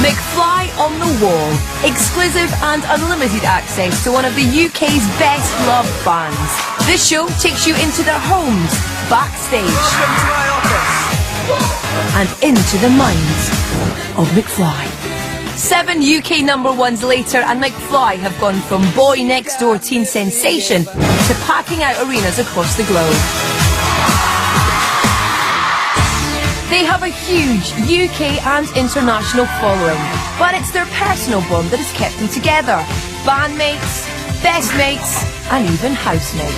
McFly on the Wall. Exclusive and unlimited access to one of the UK's best loved bands. This show takes you into their homes, backstage, and into the minds of McFly. 7 UK #1s later, and McFly have gone from boy next door teen sensation to packing out arenas across the globe. They have a huge UK and international following, but it's their personal bond that has kept them together. Bandmates, best mates, and even housemates.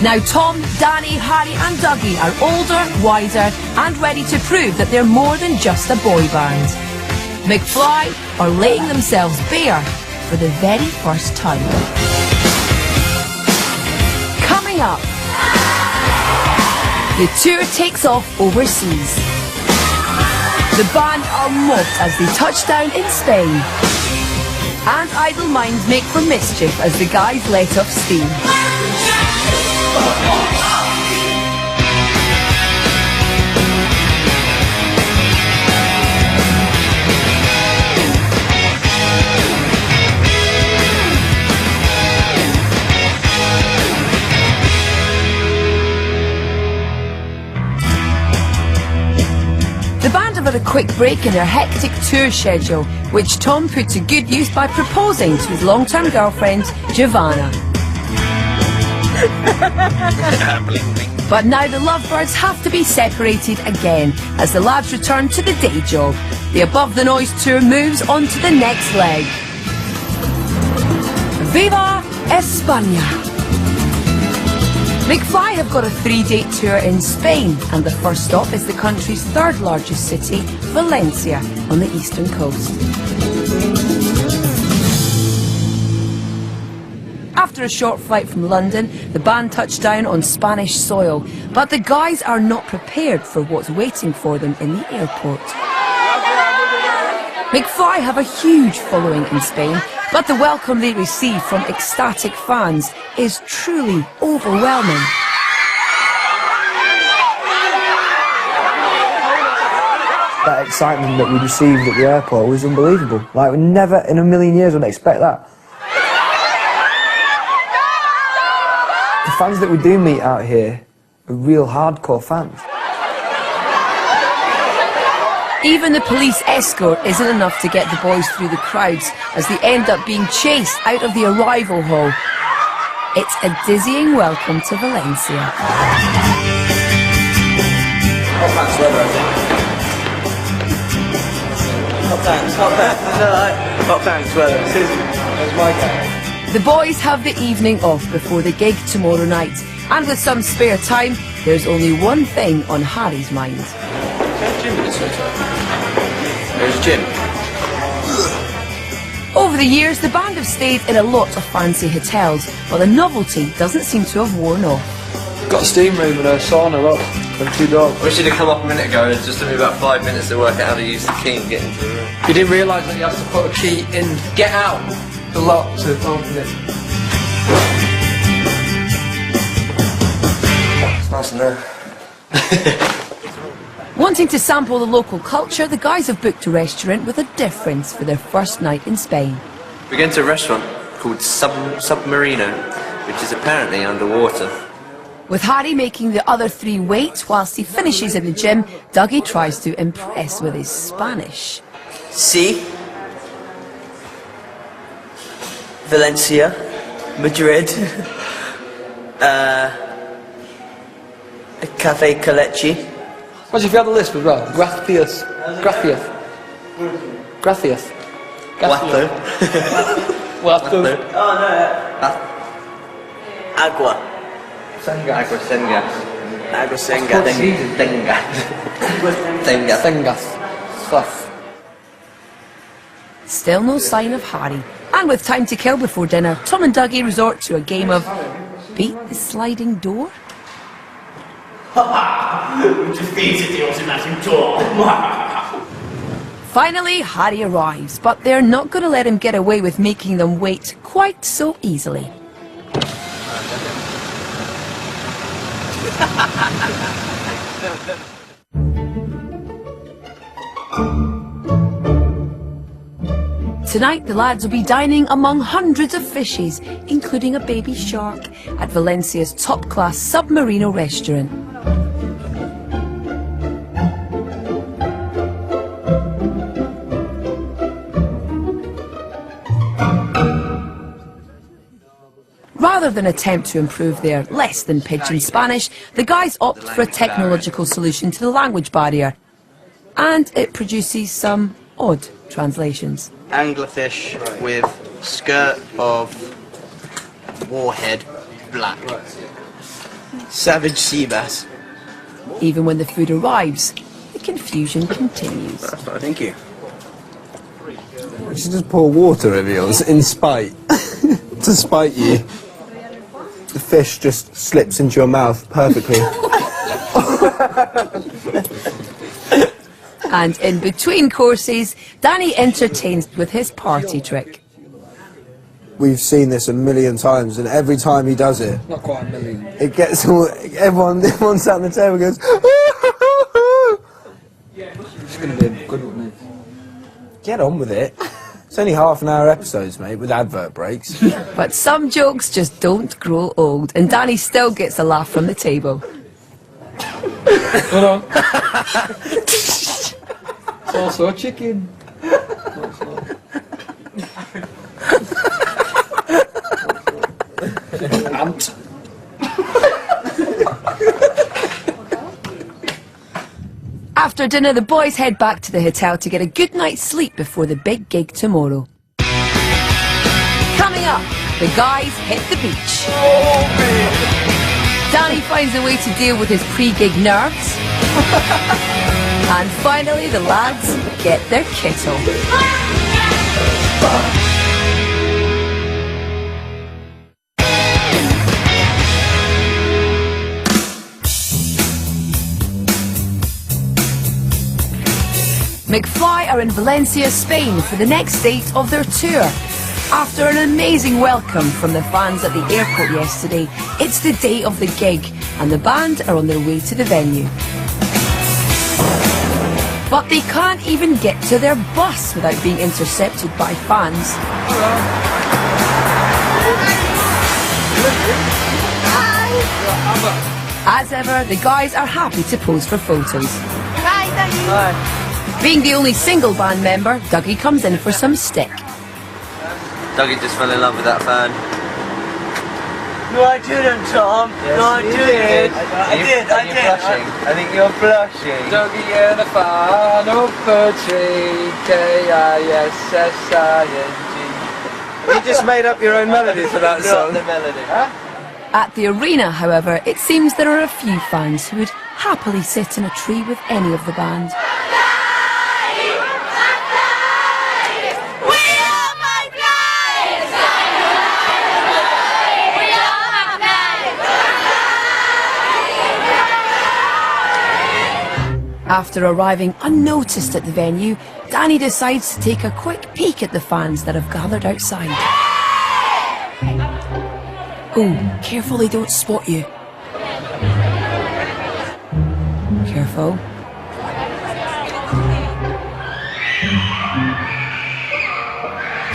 Now Tom, Danny, Harry and Dougie are older, wiser and ready to prove that they're more than just a boy band. McFly are laying themselves bare for the very first time. Coming up, the tour takes off overseas. The band are mobbed as they touch down in Spain. And idle minds make for mischief as the guys let off steam. The band have had a quick break in their hectic tour schedule, which Tom put to good use by proposing to his long-term girlfriend, Giovanna. But now the lovebirds have to be separated again as the lads return to the day job. The Above the Noise tour moves on to the next leg. Viva España! McFly have got a 3-date tour in Spain, and the first stop is the country's third largest city, Valencia, on the eastern coast. After a short flight from London, the band touched down on Spanish soil, but the guys are not prepared for what's waiting for them in the airport. McFly have a huge following in Spain, but the welcome they receive from ecstatic fans is truly overwhelming. That excitement that we received at the airport was unbelievable. Like, we never in a million years would expect that. The fans that we do meet out here are real hardcore fans. Even the police escort isn't enough to get the boys through the crowds as they end up being chased out of the arrival hall. It's a dizzying welcome to Valencia. Hot pants weather, I think. Hot pants weather. There's my guy. The boys have the evening off before the gig tomorrow night, and with some spare time, there's only one thing on Harry's mind. There's Jim. Over the years, the band have stayed in a lot of fancy hotels, but the novelty doesn't seem to have worn off. Got a steam room and a sauna up and 2 dogs. We should have come up a minute ago. It just took me about 5 minutes to work out how to use the key and get into the room. You didn't realise that you have to put a key in, get out the lock to open it. It's nice in there. Wanting to sample the local culture, the guys have booked a restaurant with a difference for their first night in Spain. We're going to a restaurant called Submarino, which is apparently underwater. With Harry making the other 3 wait whilst he finishes in the gym, Dougie tries to impress with his Spanish. Sí. Valencia. Madrid. Cafe Kalechi. What if you have the list as well? Gracias. Gracias. Gracias. Guapo. Guapo. Oh no. Agua. Agua Senga. Agua Senga. Sengas. Stuff. Still no sign of Harry. And with time to kill before dinner, Tom and Dougie resort to a game of beat the sliding door? We defeated the automatic door. Finally, Harry arrives, but they're not going to let him get away with making them wait quite so easily. Tonight, the lads will be dining among hundreds of fishes, including a baby shark, at Valencia's top-class Submarino restaurant. Rather than attempt to improve their less-than-pidgin Spanish, the guys opt for a technological solution to the language barrier. And it produces some odd translations. Anglerfish with skirt of warhead black. Savage sea bass. Even when the food arrives, the confusion continues. Thank you. You should just pour water over yours in spite. To spite you. The fish just slips into your mouth perfectly. And in between courses, Danny entertains with his party trick. We've seen this a million times, and every time he does it, Not quite a million. it gets all, everyone sat on the table goes, It's going to be a good one, mate. get on with it. It's only half-an-hour episodes, mate, with advert breaks. But some jokes just don't grow old, and Danny still gets a laugh from the table. Hold on. It's also a chicken. Ant. After dinner, the boys head back to the hotel to get a good night's sleep before the big gig tomorrow. Coming up, the guys hit the beach. Danny finds a way to deal with his pre-gig nerves. And finally, the lads get their kittle. McFly are in Valencia, Spain for the next date of their tour. After an amazing welcome from the fans at the airport yesterday, it's the day of the gig and the band are on their way to the venue. But they can't even get to their bus without being intercepted by fans. As ever, the guys are happy to pose for photos. Being the only single band member, Dougie comes in for some stick. Dougie just fell in love with that fan. No, I didn't, Tom. No, I did. I did. I think you're blushing. Dougie and a fan up a tree. K-I-S-S-I-N-G. You just made up your own melody for that song. The melody. At the arena, however, it seems there are a few fans who would happily sit in a tree with any of the band. After arriving unnoticed at the venue, Danny decides to take a quick peek at the fans that have gathered outside. Oh, careful they don't spot you. Careful.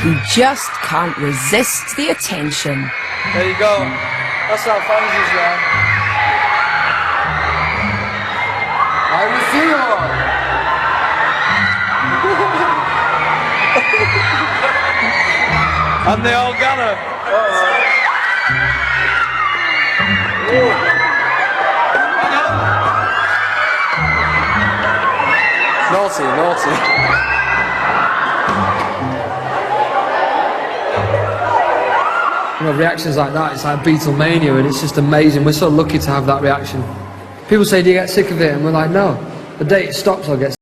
He just can't resist the attention. There you go. That's how fans is, yeah. How we feel? And they all gather. Naughty, naughty. You know, reactions like that, it's like Beatlemania, and it's just amazing. We're so lucky to have that reaction. People say, do you get sick of it? And we're like, no. The day it stops, I'll get